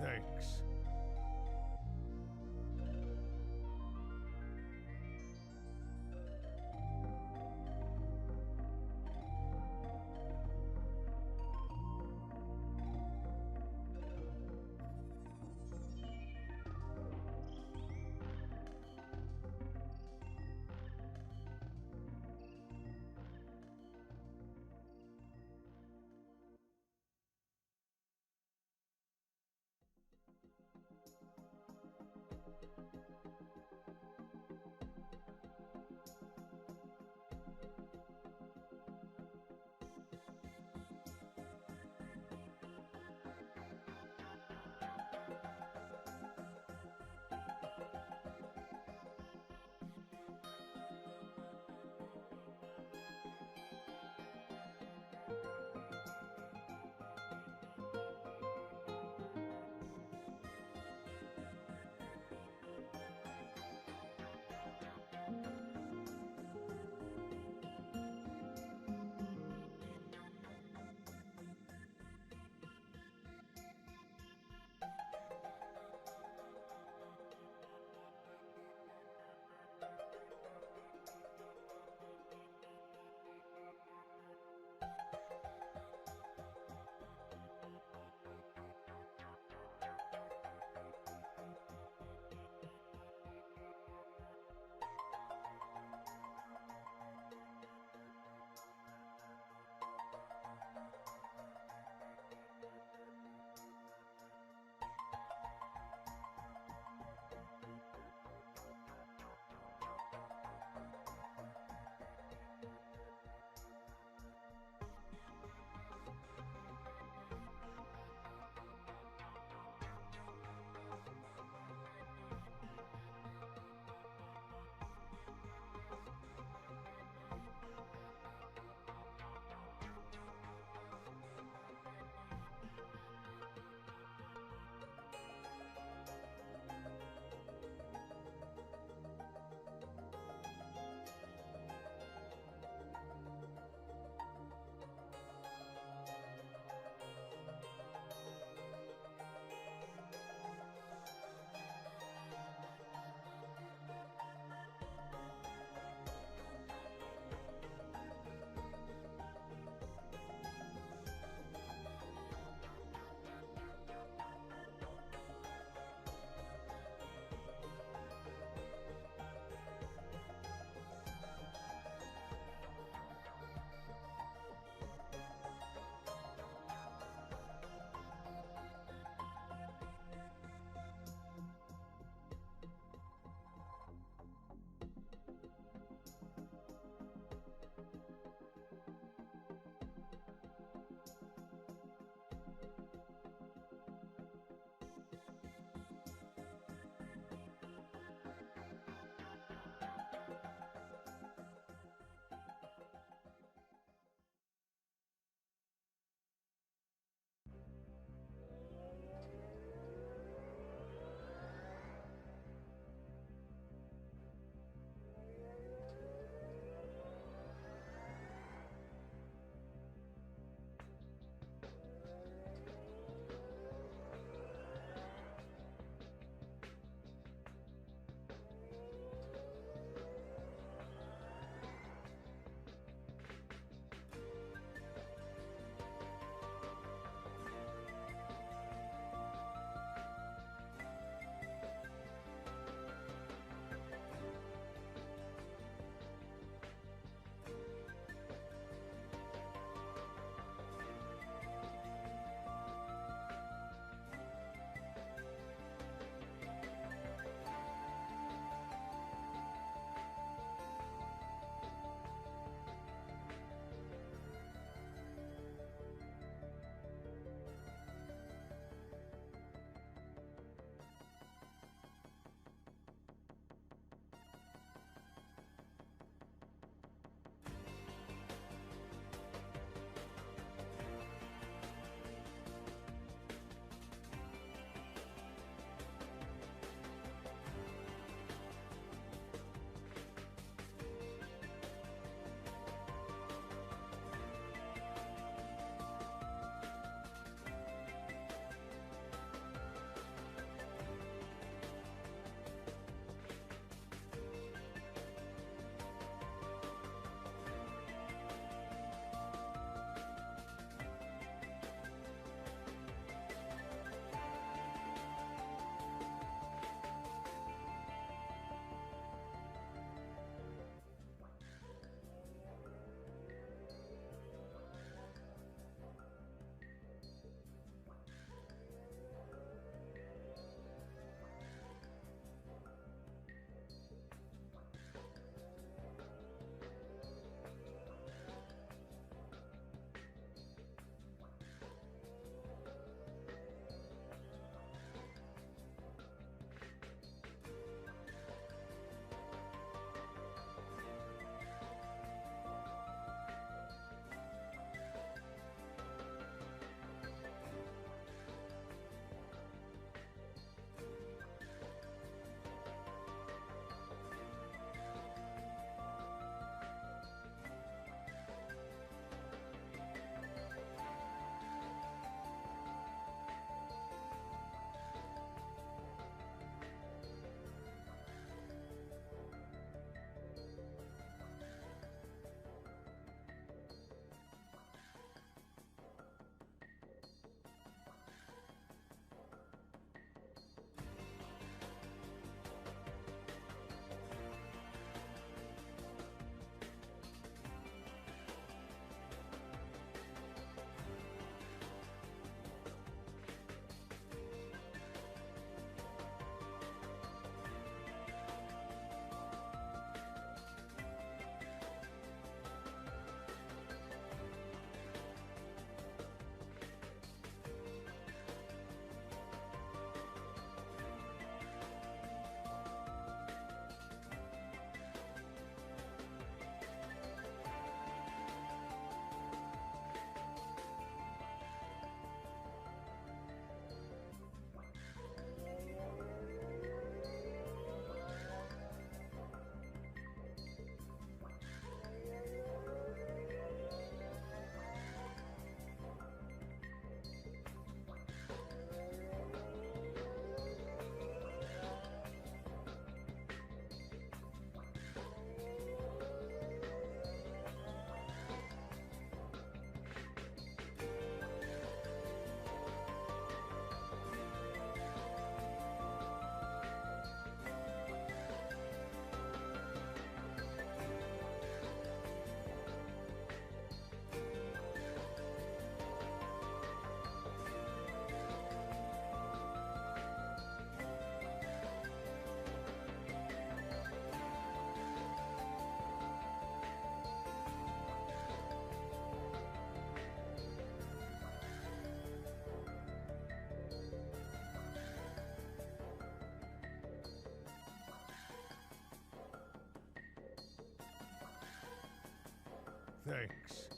Thanks. Thanks.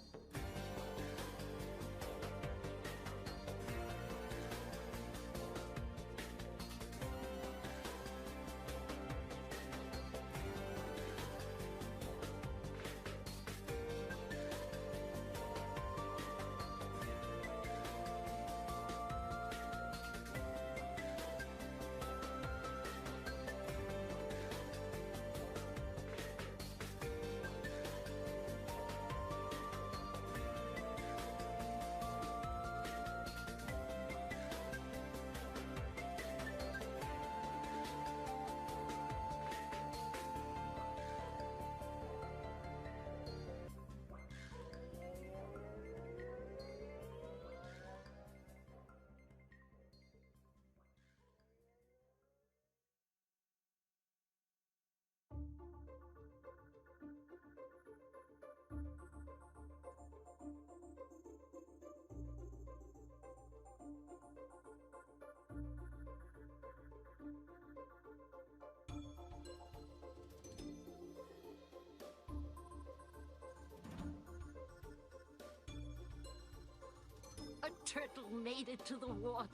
A turtle made it to the water.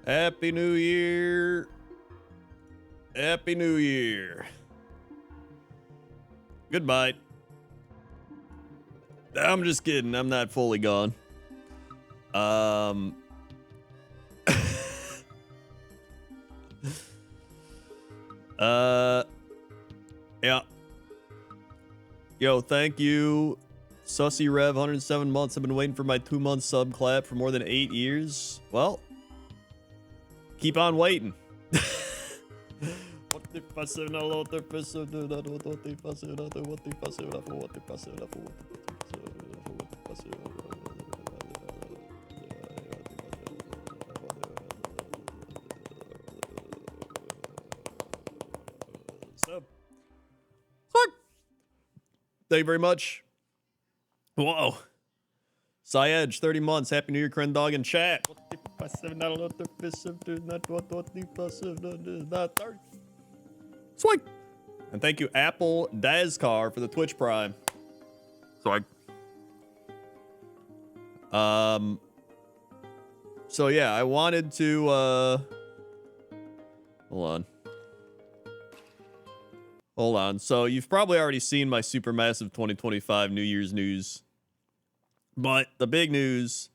Happy New Year. Happy New Year. Goodbye. I'm just kidding. I'm not fully gone. Yeah. Yo, thank you. Sussy Rev, 107 months. I've been waiting for my 2-month sub clap for more than 8 years. Well, keep on waiting. Thank you very much. Whoa. Syedge, 30 months. Happy New Year, Crendor in chat. Swing. And thank you, Apple Dazcar, for the Twitch Prime. Swing. So yeah, I wanted to Hold on. So you've probably already seen my Supermassive 2025 New Year's news. But the big news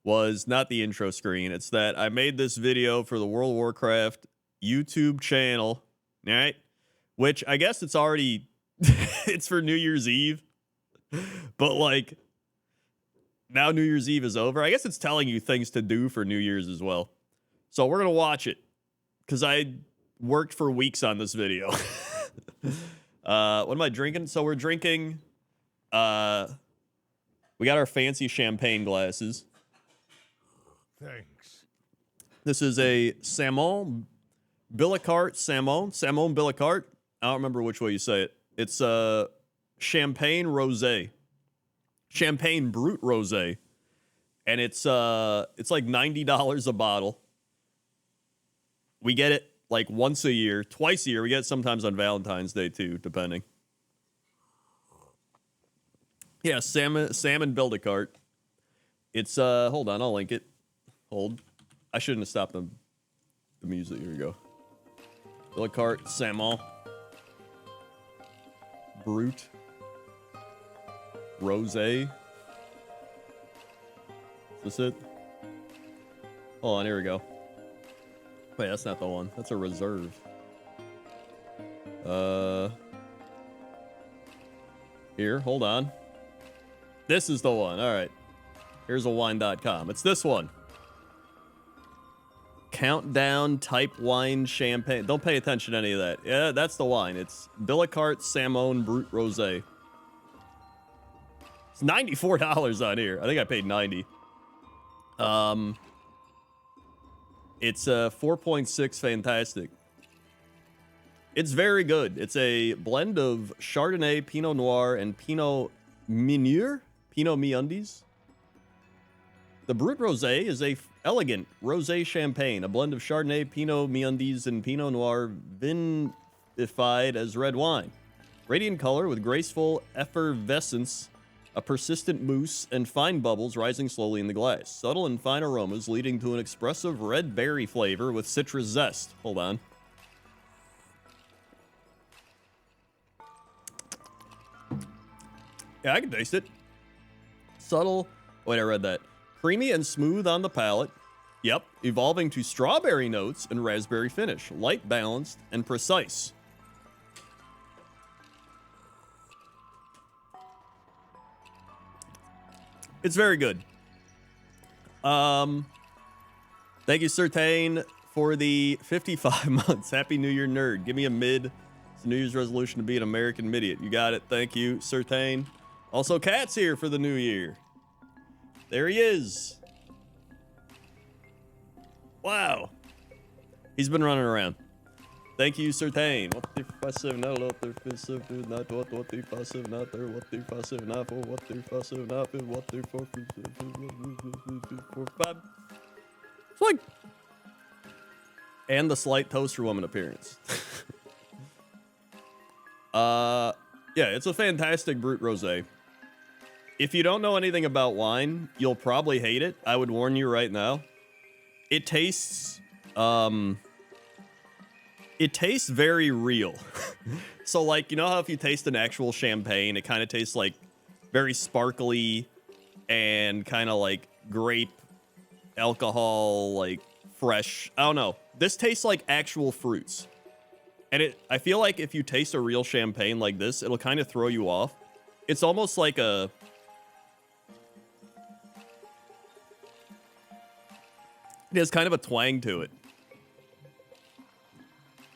was not the intro screen. It's that I made this video for the World of Warcraft YouTube channel, all right? Which I guess it's already, it's for New Year's Eve. But like, now New Year's Eve is over. I guess it's telling you things to do for New Year's as well. So we're going to watch it because I worked for weeks on this video. What am I drinking? So we're drinking, we got our fancy champagne glasses. Thanks. This is a Salmon Billicart Salmon Billicart. I don't remember which way you say it. It's champagne rosé. Champagne Brut rosé. And it's like $90 a bottle. We get it like once a year, twice a year. We get it sometimes on Valentine's Day too, depending. Yeah, salmon Bildicart. It's hold on, I'll link it. Hold. I shouldn't have stopped the music. Here we go. Bildicart Salmon Brut Rosé. Is this it? Hold on, here we go. Wait, that's not the one. That's a reserve. Here, hold on. This is the one. All right. Here's a wine.com. It's this one. Countdown type wine champagne. Don't pay attention to any of that. Yeah, that's the wine. It's Billicart Salmon Brut Rosé. It's $94 on here. I think I paid $90. It's 4.6 fantastic. It's very good. It's a blend of Chardonnay, Pinot Noir, and Pinot Meunier. Pinot Meundies. The Brut Rosé is a elegant rosé champagne, a blend of Chardonnay, Pinot Meundies, and Pinot Noir vinified as red wine. Radiant color with graceful effervescence, a persistent mousse, and fine bubbles rising slowly in the glass. Subtle and fine aromas leading to an expressive red berry flavor with citrus zest. Hold on. Yeah, I can taste it. Subtle. Wait, I read that. Creamy and smooth on the palate. Yep. Evolving to strawberry notes and raspberry finish. Light, balanced, and precise. It's very good. Thank you, Certain, for the 55 months. Happy New Year, nerd. Give me a mid. It's a New Year's resolution to be an American idiot. You got it. Thank you, Certain. Also, Cat's here for the new year. There he is. Wow. He's been running around. Thank you, Certain. What the passive not what the passive not what the passive not there what the passive not for what the passive not for what the for 5. Swing. And the slight toaster woman appearance. Yeah, it's a fantastic Brut Rosé. If you don't know anything about wine, you'll probably hate it. I would warn you right now. It tastes it tastes very real. So like, you know how if you taste an actual champagne, it kind of tastes like very sparkly and kind of like grape alcohol, like fresh. I don't know. This tastes like actual fruits. And I feel like if you taste a real champagne like this, it'll kind of throw you off. It's almost like it has kind of a twang to it.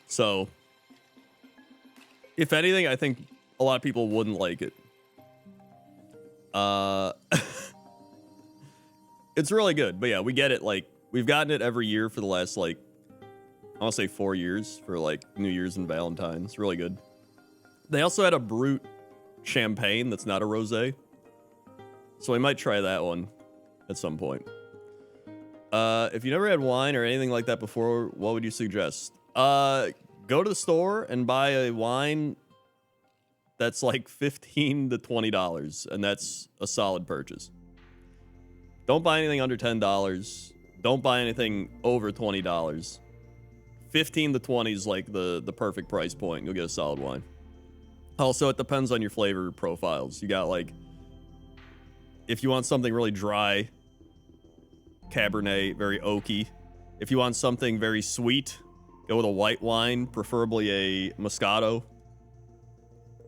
So, if anything, I think a lot of people wouldn't like it. It's really good. But yeah, we get it. Like, we've gotten it every year for the last, like, I want to say 4 years for, like, New Year's and Valentine's. Really good. They also had a Brut champagne that's not a rosé. So we might try that one at some point. If you never had wine or anything like that before, what would you suggest? Go to the store and buy a wine that's like $15 to $20, and that's a solid purchase. Don't buy anything under $10. Don't buy anything over $20. 15 to 20 is like the perfect price point. You'll get a solid wine. Also, it depends on your flavor profiles. You got like, if you want something really dry, Cabernet, very oaky. If you want something very sweet, go with a white wine, preferably a Moscato.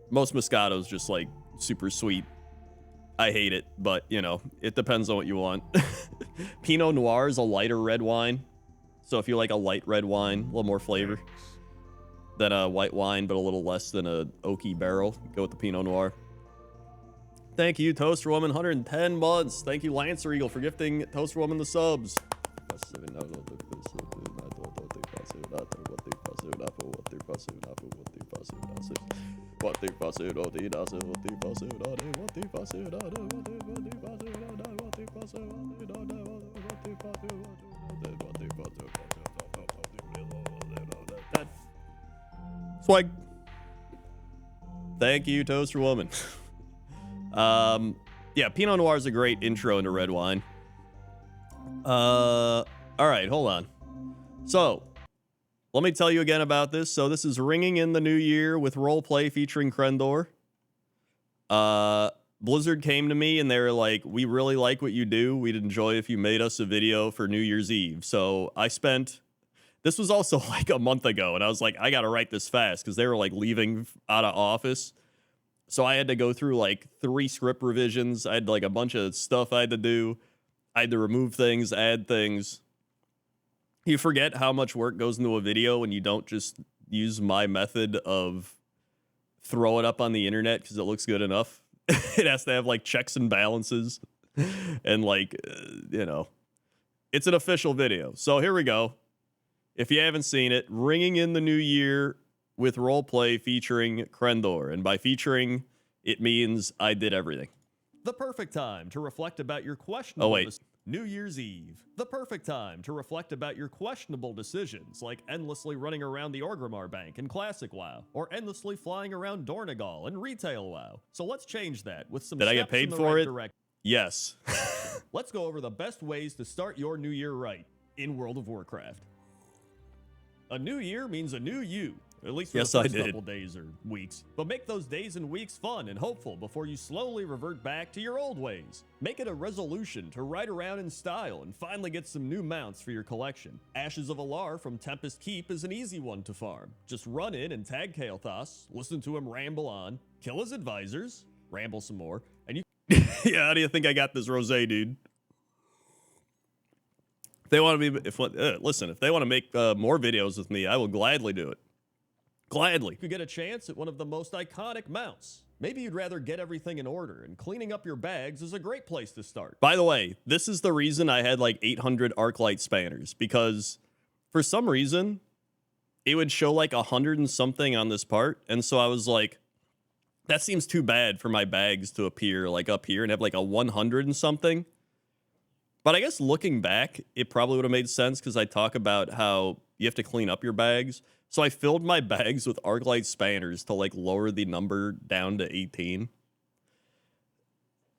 Most Moscato's just like super sweet. I hate it, but you know, it depends on what you want. Pinot Noir is a lighter red wine. So if you like a light red wine, a little more flavor than a white wine, but a little less than a oaky barrel, go with the Pinot Noir. Thank you, Toaster Woman, 110 months. Thank you, Lancer Eagle, for gifting Toaster Woman the subs. Swag. Thank you, Toaster Woman. Yeah, Pinot Noir is a great intro into red wine. All right, hold on. So, let me tell you again about this. So, this is ringing in the new year with roleplay featuring Crendor. Blizzard came to me and they were like, we really like what you do. We'd enjoy if you made us a video for New Year's Eve. So, this was also like a month ago, and I was like, I gotta write this fast because they were like leaving out of office. So I had to go through like 3 script revisions. I had like a bunch of stuff I had to do. I had to remove things, add things. You forget how much work goes into a video when you don't just use my method of throw it up on the internet because it looks good enough. It has to have like checks and balances and like, you know, it's an official video. So here we go. If you haven't seen it, ringing in the new year with roleplay featuring Crendor. And by featuring, it means I did everything. The perfect time to reflect about your questionable... Oh, wait. New Year's Eve. The perfect time to reflect about your questionable decisions, like endlessly running around the Orgrimmar Bank in Classic WoW, or endlessly flying around Dornegal in Retail WoW. So let's change that with some... Did I get paid for it? Yes. Let's go over the best ways to start your new year right in World of Warcraft. A new year means a new you. At least for the first couple days or weeks. But make those days and weeks fun and hopeful before you slowly revert back to your old ways. Make it a resolution to ride around in style and finally get some new mounts for your collection. Ashes of Alar from Tempest Keep is an easy one to farm. Just run in and tag Kael'thas, listen to him ramble on, kill his advisors, ramble some more, and you... Yeah, how do you think I got this rosé, dude? If they want to be... listen, if they want to make more videos with me, I will gladly do it. Gladly. You could get a chance at one of the most iconic mounts. Maybe you'd rather get everything in order, and cleaning up your bags is a great place to start. By the way, this is the reason I had like 800 Arclight spanners, because for some reason, it would show like 100 and something on this part, and so I was like, that seems too bad for my bags to appear like up here and have like a 100 and something. But I guess looking back, it probably would have made sense because I talk about how you have to clean up your bags. So I filled my bags with Arclight spanners to like lower the number down to 18.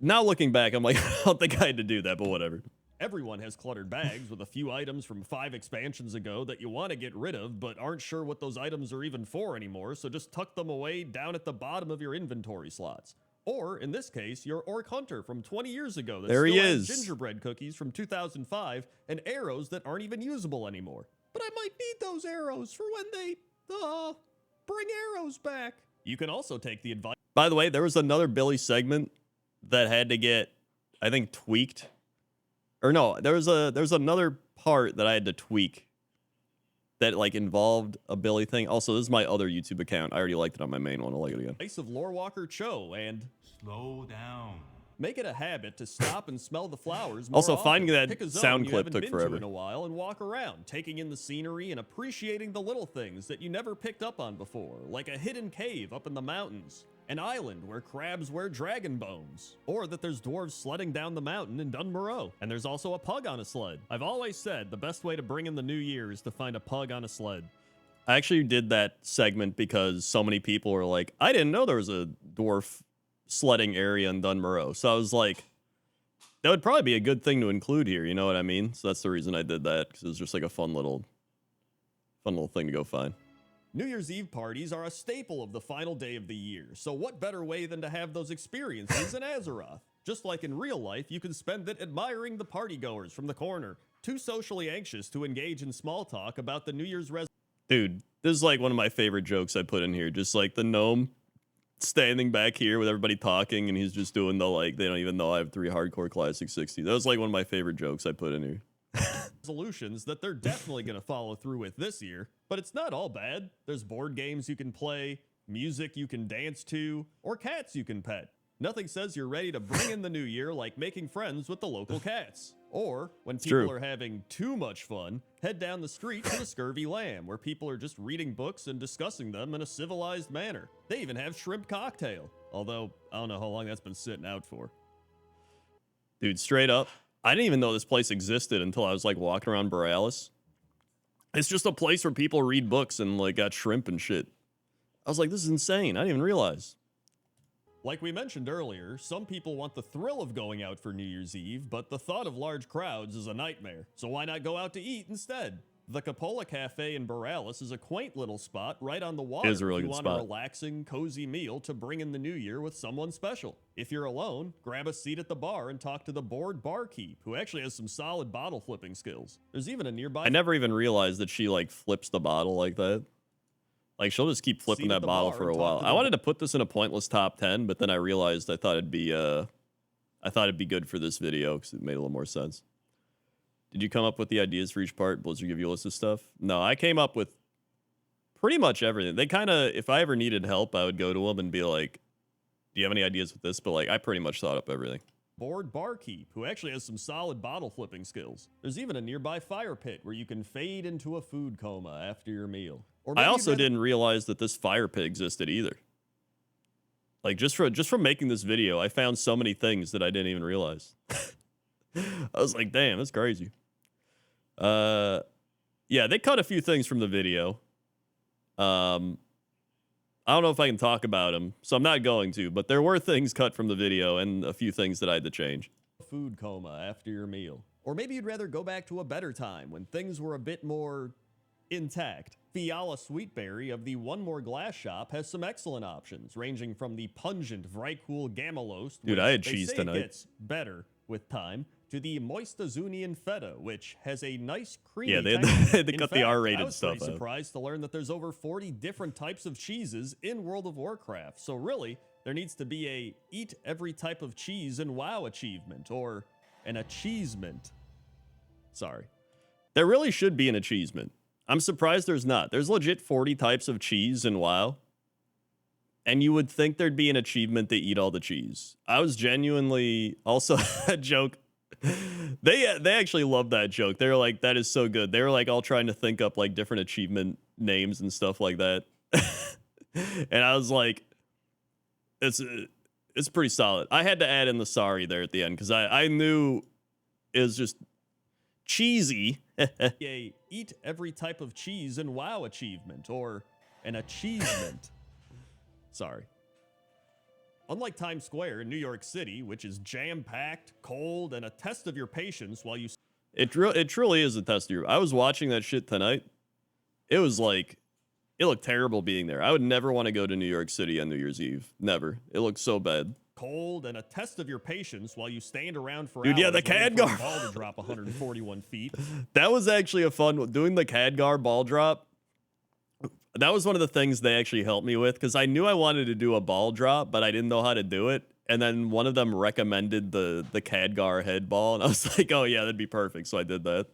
Now looking back, I'm like, I don't think I had to do that, but whatever. Everyone has cluttered bags with a few items from 5 expansions ago that you want to get rid of, but aren't sure what those items are even for anymore, so just tuck them away down at the bottom of your inventory slots. Or, in this case, your Orc Hunter from 20 years ago that There he still has is. gingerbread cookies from 2005 and arrows that aren't even usable anymore. But I might need those arrows for when they, bring arrows back. You can also take the advice. By the way, there was another Billy segment that had to get, I think, tweaked. Or no, there's another part that I had to tweak that like involved a Billy thing. Also, this is my other YouTube account. I already liked it on my main one. I'll like it again. Of Lorewalker Cho and Slow down. make it a habit to stop and smell the flowers more Also, often. finding that Pick a zone sound you clip haven't took been to forever. in a while and walk around, taking in the scenery and appreciating the little things that you never picked up on before, like a hidden cave up in the mountains, an island where crabs wear dragon bones, or that there's dwarves sledding down the mountain in Dunmoreau, and there's also a pug on a sled. I've always said the best way to bring in the new year is to find a pug on a sled. I actually did that segment because so many people were like, I didn't know there was a dwarf sledding area in Dunmoreau. So I was like, that would probably be a good thing to include here. You know what I mean? So that's the reason I did that, because it was just like a fun little thing to go find. New Year's Eve parties are a staple of the final day of the year, so what better way than to have those experiences in Azeroth? Just like in real life, you can spend it admiring the partygoers from the corner, too socially anxious to engage in small talk about the New Year's Dude, this is like one of my favorite jokes I put in here. Just like the gnome standing back here with everybody talking, and he's just doing the like, they don't even know I have 3 hardcore classic 60. That was like one of my favorite jokes I put in here. resolutions that they're definitely going to follow through with this year. But it's not all bad. There's board games you can play, music you can dance to, or cats you can pet. Nothing says you're ready to bring in the new year like making friends with the local cats. Or, when people true. are having too much fun, head down the street to the Scurvy Lamb, where people are just reading books and discussing them in a civilized manner. They even have shrimp cocktail, although I don't know how long that's been sitting out for. Dude, straight up, I didn't even know this place existed until I was like walking around Borealis. It's just a place where people read books and like got shrimp and shit. I was like, this is insane. I didn't even realize. Like we mentioned earlier, some people want the thrill of going out for New Year's Eve, but the thought of large crowds is a nightmare. So why not go out to eat instead? The Capola Cafe in Borealis is a quaint little spot right on the water. It is a really if you good want spot. a relaxing, cozy meal to bring in the new year with someone special. If you're alone, grab a seat at the bar and talk to the bored barkeep, who actually has some solid bottle flipping skills. There's even a nearby I never even realized that she like flips the bottle like that. Like she'll just keep flipping Seat at that the bottle bar for a and talk while. to I the- wanted to put this in a pointless top 10, but then I realized I thought it'd be good for this video because it made a little more sense. Did you come up with the ideas for each part? Blizzard give you a list of stuff? No, I came up with pretty much everything. They kind of, if I ever needed help, I would go to them and be like, do you have any ideas with this? But like, I pretty much thought up everything. bored barkeep, who actually has some solid bottle flipping skills. There's even a nearby fire pit where you can fade into a food coma after your meal. Or I maybe also you'd rather- didn't realize that this fire pit existed either. Like just from making this video, I found so many things that I didn't even realize. I was like, damn, that's crazy. Yeah, they cut a few things from the video. I don't know if I can talk about them, so I'm not going to, but there were things cut from the video and a few things that I had to change. food coma after your meal. Or maybe you'd rather go back to a better time when things were a bit more intact. Fiala Sweetberry of the One More Glass shop has some excellent options, ranging from the pungent Vrykul Gamalost, Dude, which I had they cheese say tonight. gets better with time, to the Moistazunian Feta, which has a nice creamy Yeah, they texture. they In cut the fact, R-rated I was stuff pretty out. surprised to learn that there's over 40 different types of cheeses in World of Warcraft. So really, there needs to be a eat every type of cheese in WoW achievement, or an achievement. Sorry. There really should be an achievement. I'm surprised there's not. There's legit 40 types of cheese in WoW. And you would think there'd be an achievement to eat all the cheese. I was genuinely also a joke. They actually loved that joke. They were like, that is so good. They were like all trying to think up like different achievement names and stuff like that. And I was like, it's pretty solid. I had to add in the sorry there at the end because I knew it was just cheesy. A eat every type of cheese in WoW achievement, or an achievement. Sorry. Unlike Times Square in New York City, which is jam-packed, cold, and a test of your patience while you... It truly is a test of your... I was watching that shit tonight. It was like... It looked terrible being there. I would never want to go to New York City on New Year's Eve. Never. It looked so bad. Cold and a test of your patience while you stand around for hours. Dude, yeah, the Khadgar ball to drop 141 feet. That was actually a fun one. Doing the Khadgar ball drop. That was one of the things they actually helped me with, because I knew I wanted to do a ball drop, but I didn't know how to do it. And then one of them recommended the Khadgar head ball, and I was like, oh yeah, that'd be perfect. So I did that.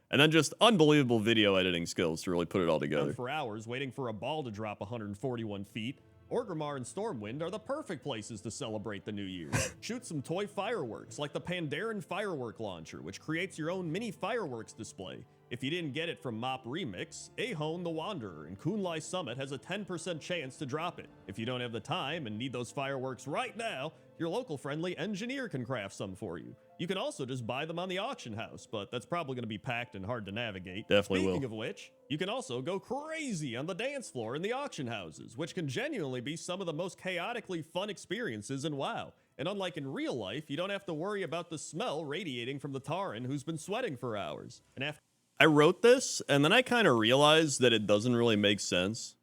And then just unbelievable video editing skills to really put it all together. For hours waiting for a ball to drop 141 feet. Orgrimmar and Stormwind are the perfect places to celebrate the new year. Shoot some toy fireworks like the Pandaren firework launcher, which creates your own mini fireworks display. If you didn't get it from Mop Remix, Ahone the Wanderer in Kunlai Summit has a 10% chance to drop it. If you don't have the time and need those fireworks right now, your local friendly engineer can craft some for you. You can also just buy them on the auction house, but that's probably going to be packed and hard to navigate. Definitely will. Speaking of which, you can also go crazy on the dance floor in the auction houses, which can genuinely be some of the most chaotically fun experiences in WoW. And unlike in real life, you don't have to worry about the smell radiating from the Tauren who's been sweating for hours. And after I wrote this, and then I kind of realized that it doesn't really make sense.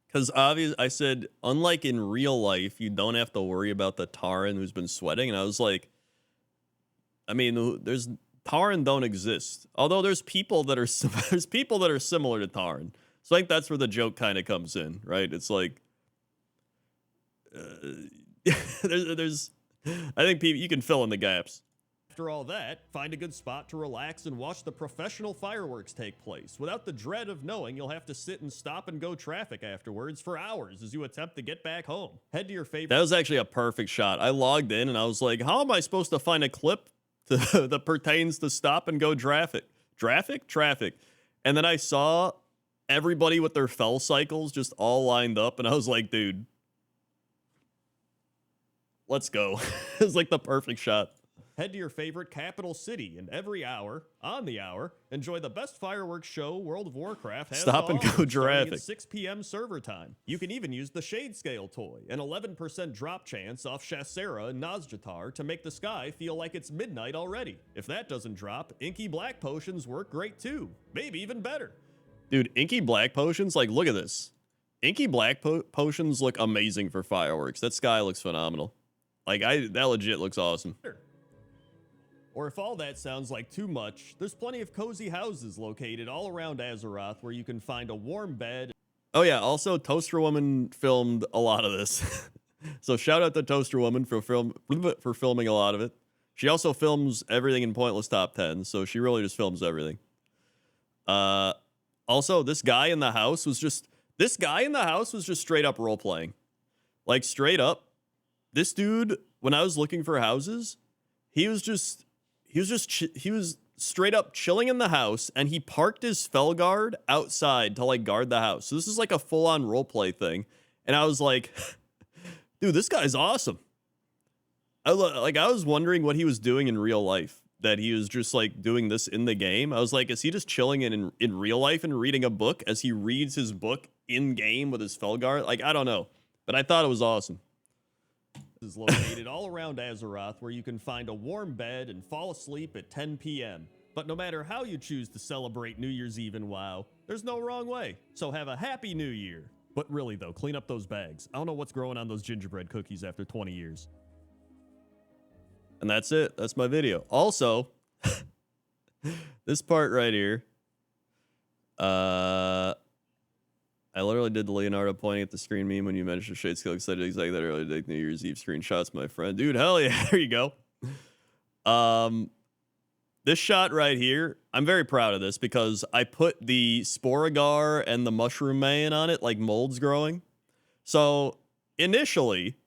Because I said, unlike in real life, you don't have to worry about the Tauren who's been sweating. And I was like, I mean, Tauren don't exist. Although there's people that are similar to Tauren. So I think that's where the joke kind of comes in, right? It's like, there's I think you can fill in the gaps. After all that, find a good spot to relax and watch the professional fireworks take place without the dread of knowing you'll have to sit in stop and go traffic afterwards for hours as you attempt to get back home. Head to your favorite... That was actually a perfect shot. I logged in and I was like, how am I supposed to find a clip that pertains to stop and go traffic? Traffic. And then I saw everybody with their fell cycles just all lined up, and I was like, dude, let's go. It was like the perfect shot. Head to your favorite capital city, and every hour, on the hour, enjoy the best fireworks show World of Warcraft has Stop to and offer, go starting at traffic. 6 p.m. server time. You can even use the Shade Scale toy, an 11% drop chance off Shasera and Nazjatar to make the sky feel like it's midnight already. If that doesn't drop, Inky Black Potions work great too. Maybe even better. Dude, Inky Black Potions, like, look at this. Inky Black Potions look amazing for fireworks. That sky looks phenomenal. Like, that legit looks awesome. Or if all that sounds like too much, there's plenty of cozy houses located all around Azeroth where you can find a warm bed. Oh yeah, also Toaster Woman filmed a lot of this. So shout out to Toaster Woman for filming a lot of it. She also films everything in Pointless Top 10, so she really just films everything. Also, this guy in the house was just straight up role playing. Like, straight up. This dude, when I was looking for houses, he was straight up chilling in the house, and he parked his Felguard outside to, like, guard the house. So this is like a full-on roleplay thing. And I was like, dude, this guy's awesome. I was wondering what he was doing in real life, that he was just, like, doing this in the game. I was like, is he just chilling in real life and reading a book as he reads his book in-game with his Felguard? Like, I don't know. But I thought it was awesome. Is located all around Azeroth where you can find a warm bed and fall asleep at 10 p.m. But no matter how you choose to celebrate New Year's Eve in WoW, there's no wrong way. So have a happy new year. But really though, clean up those bags. I don't know what's growing on those gingerbread cookies after 20 years. And that's it. That's my video. Also, this part right here, I literally did the Leonardo pointing at the screen meme when you mentioned Shade Scale, because I did exactly that earlier today. New Year's Eve screenshots, my friend. Dude, hell yeah. There you go. This shot right here, I'm very proud of this because I put the Sporagar and the Mushroom Man on it like molds growing. So initially,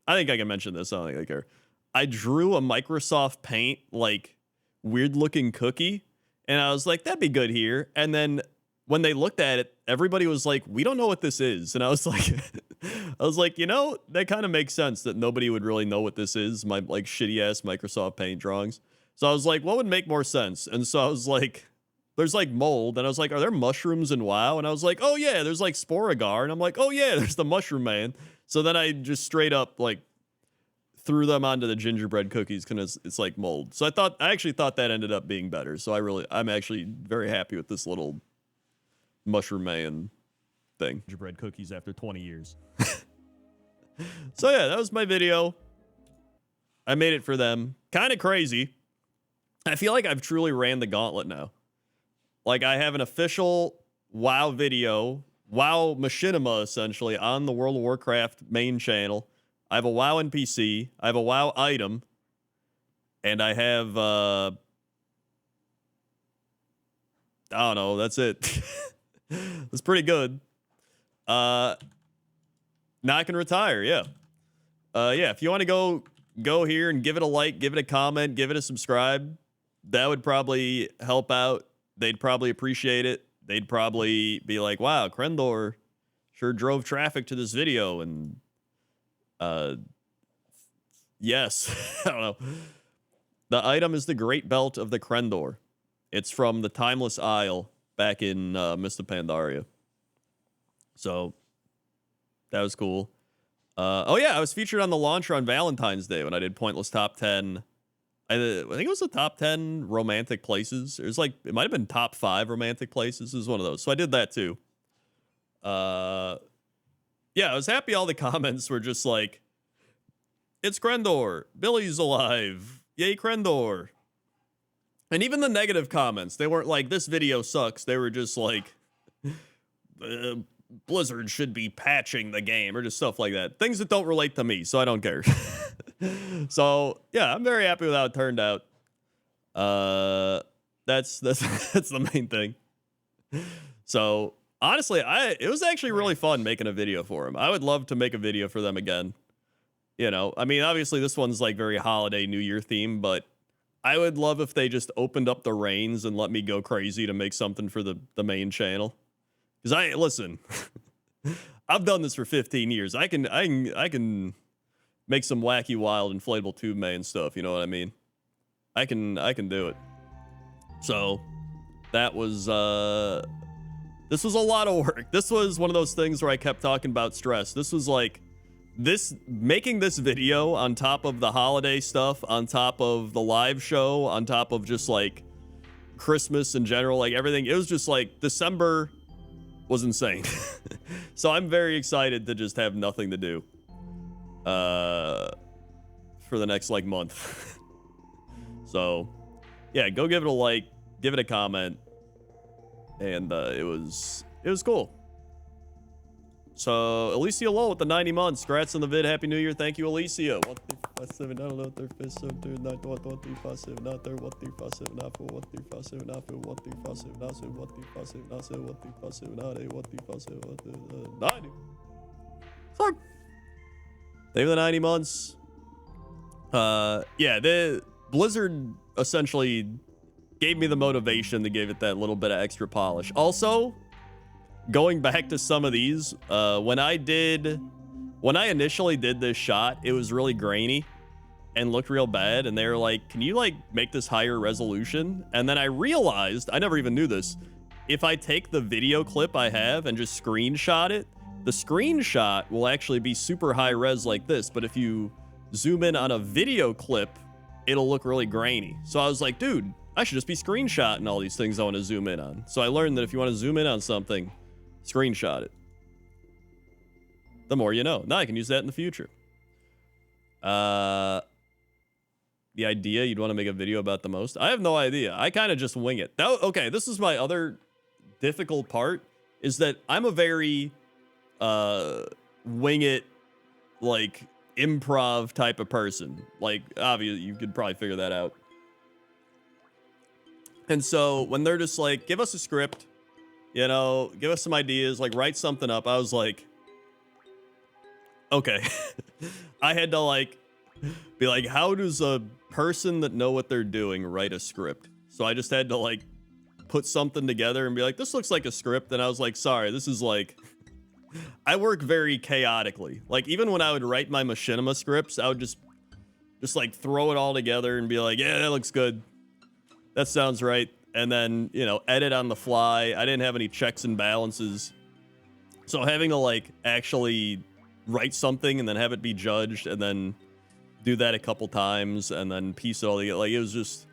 I think I can mention this. I don't think I care. I drew a Microsoft Paint, like, weird-looking cookie, and I was like, that'd be good here. And then when they looked at it, everybody was like, we don't know what this is. And I was like, you know, that kind of makes sense that nobody would really know what this is, my, like, shitty-ass Microsoft Paint drawings. So I was like, what would make more sense? And so I was like, there's, like, mold. And I was like, are there mushrooms in WoW? And I was like, oh, yeah, there's, like, Sporagar. And I'm like, oh, yeah, there's the Mushroom Man. So then I just straight up like threw them onto the gingerbread cookies because it's like mold. So I actually thought that ended up being better. So I'm actually very happy with this little mushroom man thing. Gingerbread cookies after 20 years. So yeah, that was my video. I made it for them. Kind of crazy. I feel like I've truly ran the gauntlet now. Like I have an official WoW video, WoW machinima essentially on the World of Warcraft main channel. I have a WoW NPC. I have a WoW item. And I have, I don't know. That's it. That's pretty good. Now I can retire. Yeah. Yeah. If you want to go here and give it a like, give it a comment, give it a subscribe, that would probably help out. They'd probably appreciate it. They'd probably be like, wow, Crendor sure drove traffic to this video. And, yes, I don't know. The item is the Great Belt of the Crendor. It's from the Timeless Isle back in Mist of Pandaria. So that was cool. Oh yeah, I was featured on the launcher on Valentine's Day when I did Pointless Top 10. I think it was the top 10 romantic places. It might have been top 5 romantic places. It was one of those. So I did that too. Yeah, I was happy all the comments were just like, it's Crendor. Billy's alive. Yay, Crendor. And even the negative comments, they weren't like, this video sucks. They were just like, Blizzard should be patching the game or just stuff like that. Things that don't relate to me, so I don't care. So, yeah, I'm very happy with how it turned out. That's the main thing. So, honestly, it was actually really fun making a video for them. I would love to make a video for them again. You know, I mean, obviously this one's like very holiday New Year theme, but I would love if they just opened up the reins and let me go crazy to make something for the main channel. Because listen, I've done this for 15 years. I can make some wacky, wild, inflatable tube main stuff. You know what I mean? I can do it. So that was this was a lot of work. This was one of those things where I kept talking about stress. This was like making this video on top of the holiday stuff, on top of the live show, on top of just like Christmas in general, like everything. It was just like December was insane. So I'm very excited to just have nothing to do for the next like month. So yeah, go give it a like, give it a comment, and it was cool. So Alicia Low with the 90 months. Congrats on the vid. Happy New Year. Thank you, Alicia. 1 3 5 7 9 11 12 13 14 9 1 1 3 5 7 9 3 1 3 5 7 9 4 1 3 5 7 9 4 1 3 5 7 9 7 1 3 5 7 9 7 1 3 5 7 9 8 1 3 5 7 90. Fuck. Thank you for the 90 months. Yeah, the Blizzard essentially gave me the motivation to give it that little bit of extra polish. Also, going back to some of these, when I initially did this shot, it was really grainy and looked real bad. And they were like, can you like make this higher resolution? And then I realized, I never even knew this, if I take the video clip I have and just screenshot it, the screenshot will actually be super high res like this. But if you zoom in on a video clip, it'll look really grainy. So I was like, dude, I should just be screenshotting all these things I want to zoom in on. So I learned that if you want to zoom in on something, screenshot it. The more you know. Now I can use that in the future. The idea you'd want to make a video about the most? I have no idea. I kind of just wing it. Okay, this is my other difficult part, is that I'm a very wing it, like improv type of person. Like, obviously, you could probably figure that out. And so when they're just like, give us a script, you know, give us some ideas, like write something up, I was like, okay. I had to like be like, how does a person that know what they're doing write a script? So I just had to like put something together and be like, this looks like a script. And I was like, sorry, this is like, I work very chaotically. Like even when I would write my machinima scripts, I would just like throw it all together and be like, yeah, that looks good. That sounds right. And then, you know, edit on the fly. I didn't have any checks and balances. So having to like actually write something and then have it be judged and then do that a couple times and then piece it all together. Like, it was just,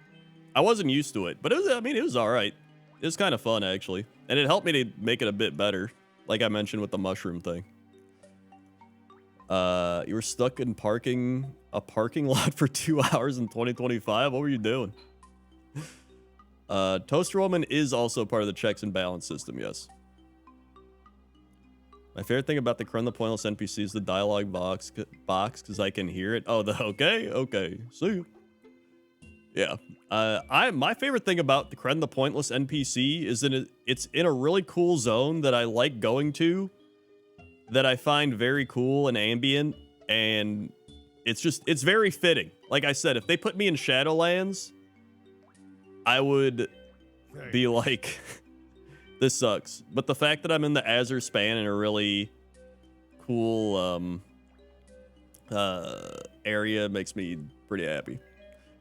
I wasn't used to it, but it was, I mean, it was all right. It was kind of fun, actually. And it helped me to make it a bit better, like I mentioned with the mushroom thing. You were stuck in a parking lot for 2 hours in 2025? What were you doing? Toaster Woman is also part of the checks and balance system, yes. My favorite thing about the Crendor Pointless NPC is the dialogue box, because I can hear it. Oh, okay. See you. Yeah. My favorite thing about the Crendor Pointless NPC is that it's in a really cool zone that I like going to, that I find very cool and ambient, and it's very fitting. Like I said, if they put me in Shadowlands, I would be like, this sucks. But the fact that I'm in the Azure Span in a really cool area makes me pretty happy.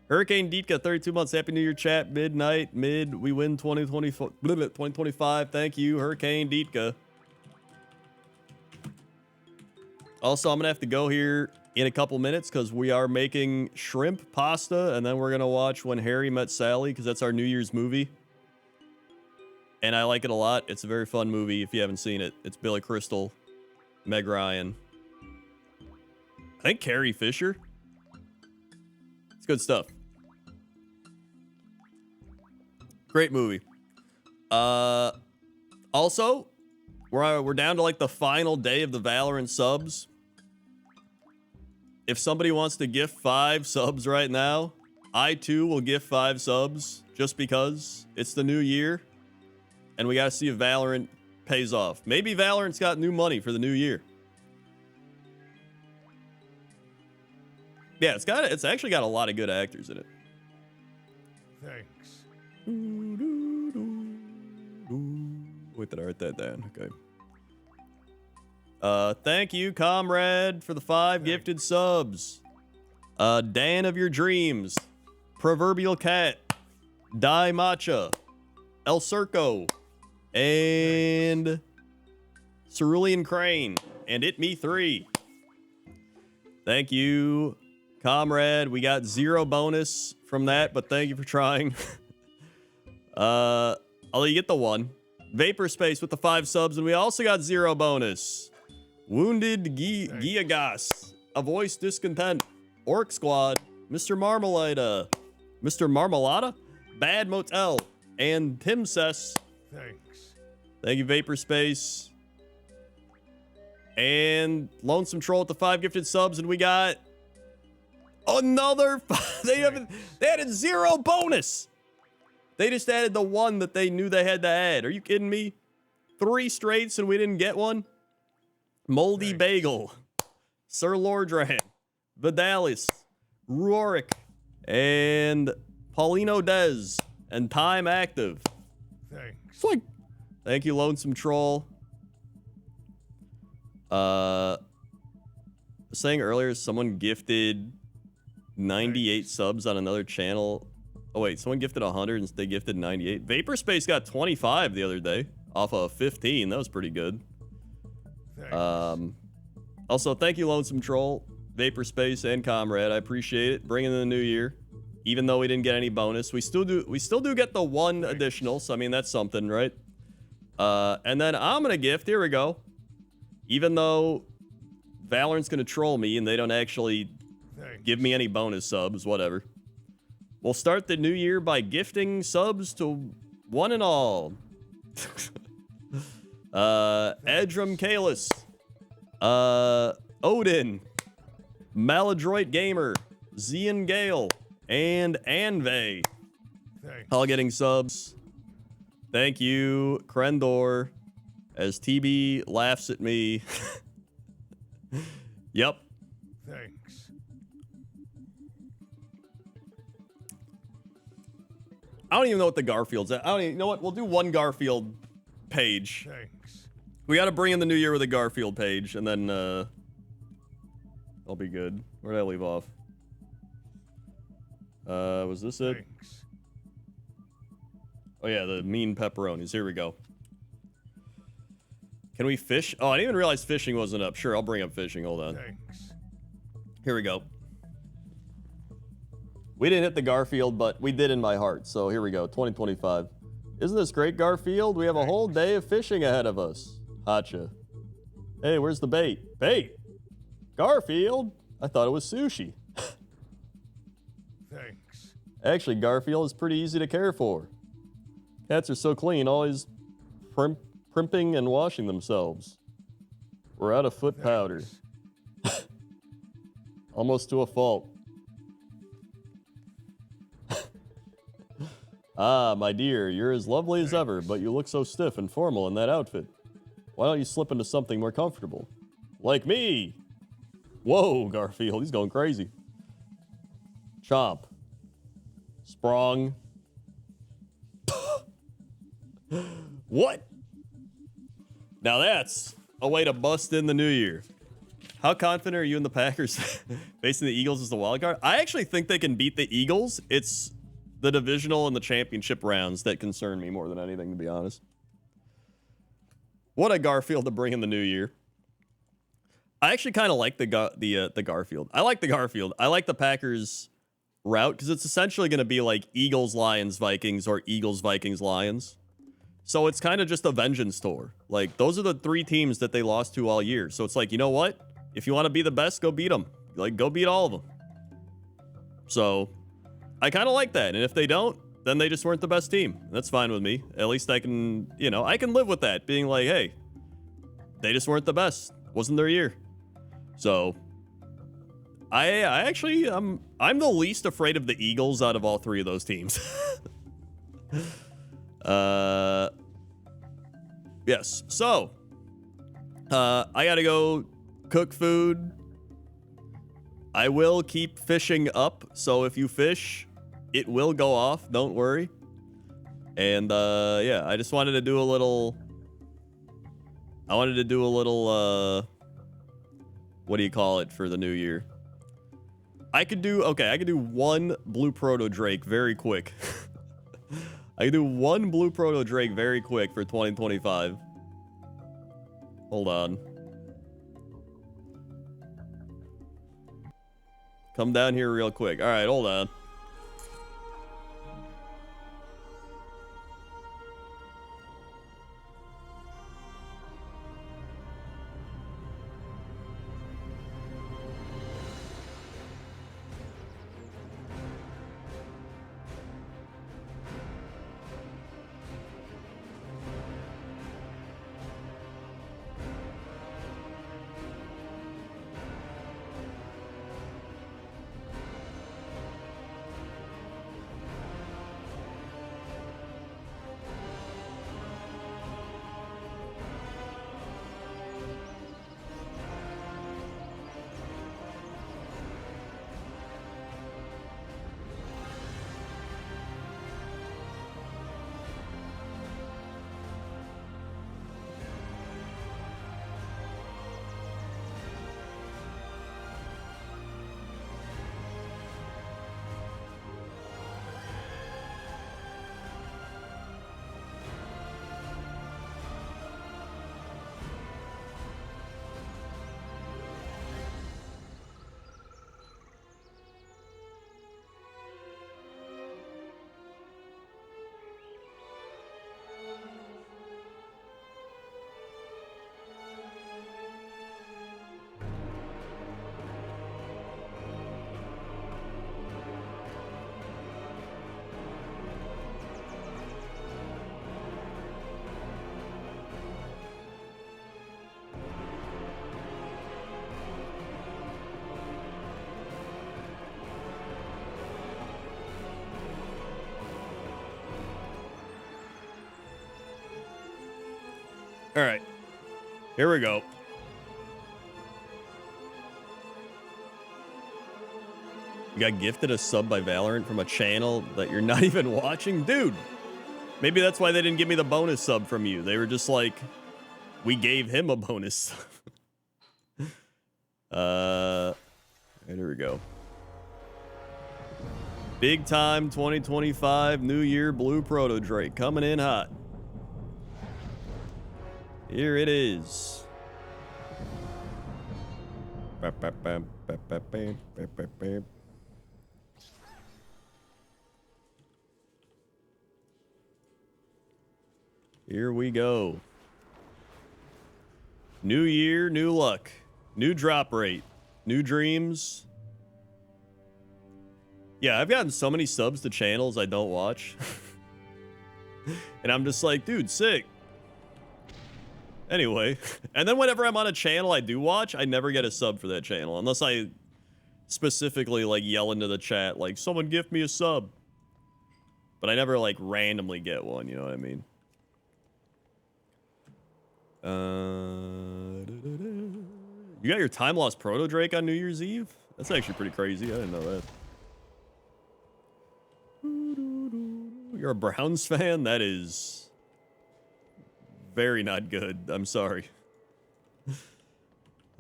Hurricane Deetka, 32 months. Happy New Year, chat. We win 2025. Thank you, Hurricane Deetka. Also, I'm going to have to go here in a couple minutes because we are making shrimp pasta, and then we're going to watch When Harry Met Sally because that's our New Year's movie. And I like it a lot. It's a very fun movie if you haven't seen it. It's Billy Crystal, Meg Ryan, I think Carrie Fisher. It's good stuff. Great movie. Also, we're down to like the final day of the Valorant subs. If somebody wants to gift 5 subs right now, I too will gift 5 subs just because it's the new year and we got to see if Valorant pays off. Maybe Valorant's got new money for the new year. Yeah, it's actually got a lot of good actors in it. Thanks. Wait, did I write that down? Okay. Thank you, comrade, for the 5 gifted subs. Dan of Your Dreams, Proverbial Cat, Die Matcha, El Circo, and Cerulean Crane, and It Me 3. Thank you, comrade. We got 0 bonus from that, but thank you for trying. Although you get the 1. Vapor Space with the 5 subs, and we also got 0 bonus. Wounded Giagas, A Voice Discontent, Orc Squad, Mr. Marmalada, Mr. Marmalada, Bad Motel, and Tim Sess. Thanks. Thank you, Vapor Space. And Lonesome Troll with the 5 gifted subs, and we got another. They added 0 bonus. They just added the 1 that they knew they had to add. Are you kidding me? 3 straights and we didn't get one? Moldy Bagel, Sir Lordran, Vidalis, Ruoric, and Paulino Dez, and Time Active. Thanks. It's like, thank you, Lonesome Troll. Saying earlier, someone gifted 98 subs on another channel. Oh wait, someone gifted 100 and they gifted 98. Vapor Space got 25 the other day off of 15. That was pretty good. Thanks. Also, thank you, Lonesome Troll, Vapor Space, and Comrade. I appreciate it. Bringing in the new year, even though we didn't get any bonus, we still do get the 1 additional. So I mean, that's something, right? And then I'm gonna gift. Here we go. Even though Valorant's gonna troll me and they don't actually give me any bonus subs, whatever. We'll start the new year by gifting subs to one and all. Edrum Kalis, Odin, Maladroit Gamer, Zian Gale, and Anve. Thanks. All getting subs. Thank you, Crendor, as TB laughs at me. Yep. Thanks. I don't even know what the Garfield's at. I don't even know what. We'll do one Garfield page. Thanks. We got to bring in the new year with a Garfield page, and then I'll be good. Where did I leave off? Was this it? Thanks. Oh yeah, the mean pepperonis. Here we go. Can we fish? Oh, I didn't even realize fishing wasn't up. Sure, I'll bring up fishing. Hold on. Thanks. Here we go. We didn't hit the Garfield, but we did in my heart. So here we go, 2025. Isn't this great, Garfield? We have a whole day of fishing ahead of us. Hacha. Hey, where's the bait? Bait? Garfield? I thought it was sushi. Thanks. Actually, Garfield is pretty easy to care for. Cats are so clean, always primping and washing themselves. We're out of foot powder. Almost to a fault. Ah, my dear, you're as lovely as ever, but you look so stiff and formal in that outfit. Why don't you slip into something more comfortable? Like me! Whoa, Garfield, he's going crazy. Chomp. Sprung. What? Now that's a way to bust in the new year. How confident are you in the Packers facing the Eagles as the wild card? I actually think they can beat the Eagles. It's the divisional and the championship rounds that concern me more than anything, to be honest. What a Garfield to bring in the new year. I actually kind of like the Garfield. I like the Garfield. I like the Packers route because it's essentially going to be like Eagles, Lions, Vikings, or Eagles, Vikings, Lions. So it's kind of just a vengeance tour. Like, those are the three teams that they lost to all year. So it's like, you know what? If you want to be the best, go beat them. Like, go beat all of them. So I kind of like that. And if they don't, then they just weren't the best team. That's fine with me. At least I can, I can live with that. Being like, hey, they just weren't the best. Wasn't their year. So I'm the least afraid of the Eagles out of all three of those teams. Yes. So I gotta go cook food. I will keep fishing up. So if you fish, it will go off. Don't worry. And yeah, I just wanted to do a little. What do you call it for the new year? I could do one blue proto Drake very quick. I can do one blue proto Drake very quick for 2025. Hold on. Come down here real quick. All right, hold on. All right, here we go. You got gifted a sub by Valorant from a channel that you're not even watching? Dude, maybe that's why they didn't give me the bonus sub from you. They were just like, we gave him a bonus. And here we go. Big time 2025 New Year Blue Proto Drake coming in hot. Here it is. Here we go. New year, new luck. New drop rate. New dreams. Yeah, I've gotten so many subs to channels I don't watch. And I'm just like, dude, sick. Anyway, and then whenever I'm on a channel I do watch, I never get a sub for that channel. Unless I specifically, like, yell into the chat, like, someone gift me a sub. But I never, like, randomly get one, you know what I mean? You got your time lost Proto Drake on New Year's Eve? That's actually pretty crazy. I didn't know that. You're a Browns fan? That is very not good. I'm sorry.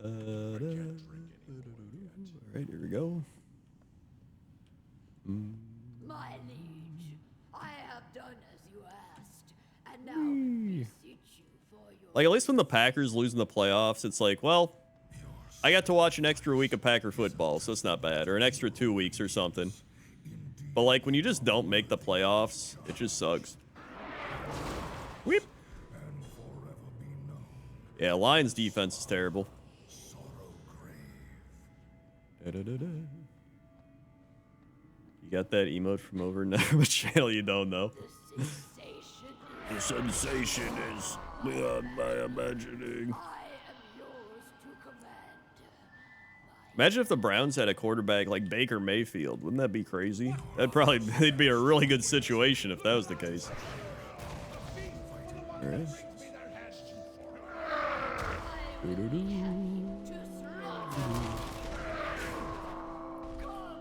All right, here we go. My liege, I have done as you asked, and now beseech you for your Like, at least when the Packers lose in the playoffs, it's like, well, I got to watch an extra week of Packer football, so it's not bad. Or an extra 2 weeks or something. But, like, when you just don't make the playoffs, it just sucks. Whip. Yeah, Lions defense is terrible. Da-da-da-da. You got that emote from over never channel you don't know. sensation. The sensation is beyond my imagining. I am yours to command. Imagine if the Browns had a quarterback like Baker Mayfield. Wouldn't that be crazy? They'd be a really good situation if that was the case. All right.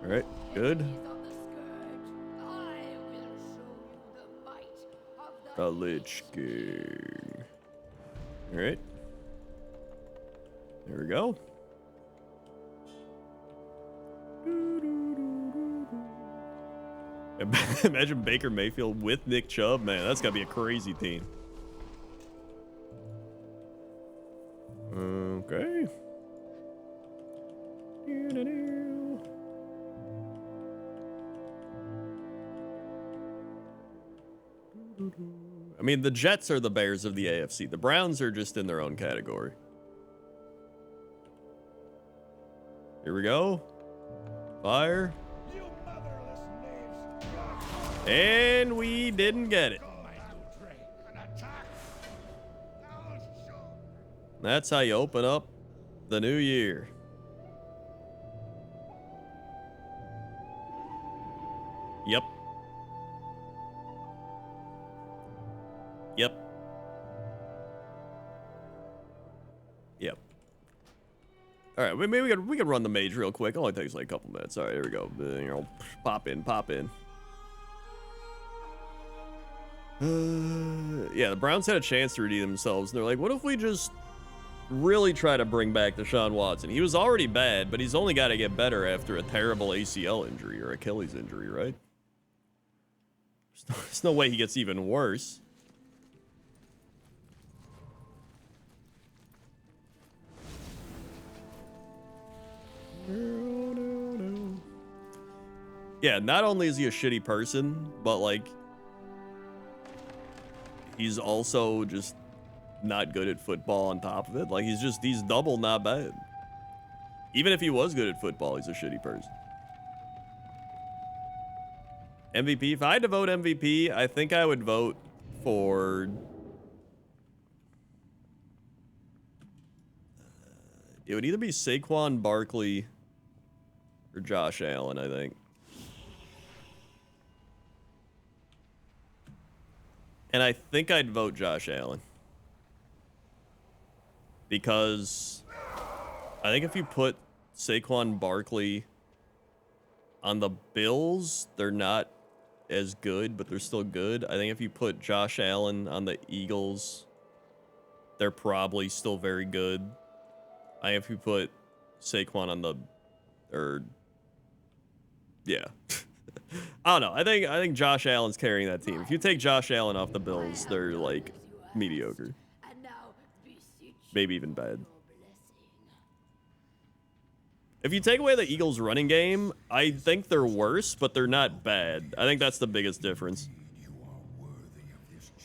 All right, good. The Lich King. All right. There we go. Imagine Baker Mayfield with Nick Chubb, man. That's gotta be a crazy team. Okay. I mean, the Jets are the Bears of the AFC. The Browns are just in their own category. Here we go. Fire. And we didn't get it. That's how you open up the new year. Yep. Yep. Yep. All right, maybe we can run the mage real quick. It only takes like a couple minutes. All right, here we go. You know, pop in, pop in. Yeah, the Browns had a chance to redeem themselves. And they're like, what if we just really try to bring back Deshaun Watson? He was already bad, but he's only got to get better after a terrible ACL injury or Achilles injury, right? There's no way he gets even worse. Yeah, not only is he a shitty person, but like he's also just not good at football on top of it. Like he's double not bad. Even if he was good at football, he's a shitty person. MVP, if I had to vote MVP, I think I would vote for it would either be Saquon Barkley or Josh Allen, I think. And I think I'd vote Josh Allen. Because I think if you put Saquon Barkley on the Bills, they're not as good, but they're still good. I think if you put Josh Allen on the Eagles, they're probably still very good. I think if you put Saquon on the, yeah. I don't know. I think Josh Allen's carrying that team. If you take Josh Allen off the Bills, they're like mediocre. maybe even bad. If you take away the Eagles' running game, I think they're worse, but they're not bad. I think that's the biggest difference.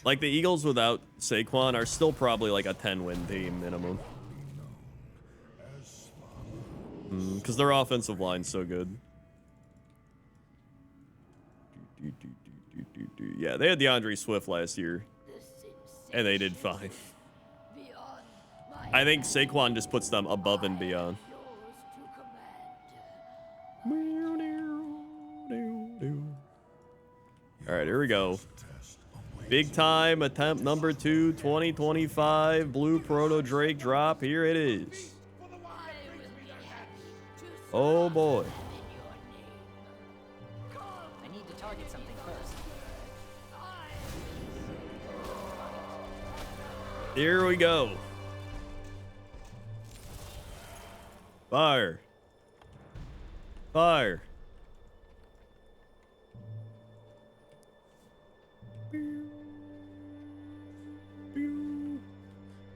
Like, the Eagles without Saquon are still probably like a 10-win team minimum. Because their offensive line's so good. Yeah, they had DeAndre Swift last year, and they did fine. I think Saquon just puts them above and beyond. All right, here we go. Big time attempt number 2, 2025 Blue Proto Drake drop. Here it is. Oh boy. I need to target something first. Here we go. Fire. Fire.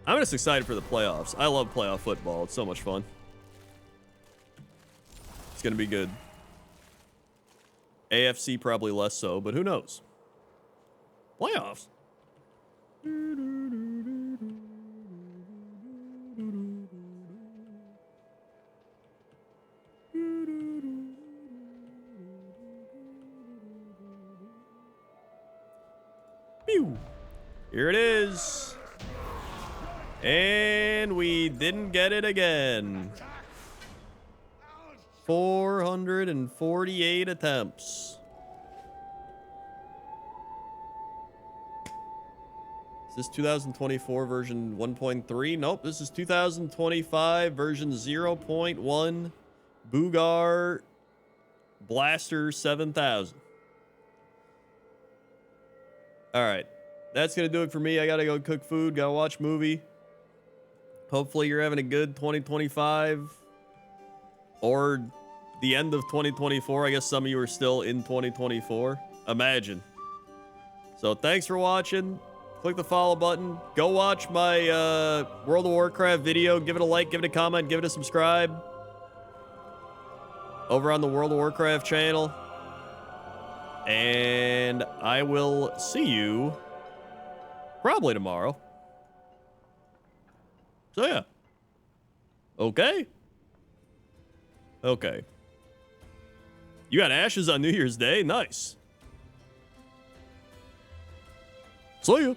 I'm just excited for the playoffs. I love playoff football. It's so much fun. It's going to be good. AFC probably less so, but who knows? Playoffs. Pew. Here it is. And we didn't get it again. 448 attempts. Is this 2024 version 1.3? Nope, this is 2025 version 0.1 Boogar Blaster 7000. All right. That's going to do it for me. I got to go cook food, got to watch movie. Hopefully you're having a good 2025 or the end of 2024. I guess some of you are still in 2024. Imagine. So thanks for watching. Click the follow button. Go watch my World of Warcraft video. Give it a like, give it a comment, give it a subscribe. Over on the World of Warcraft channel. And I will see you probably tomorrow. So yeah. Okay. Okay. You got ashes on New Year's Day? Nice. See ya.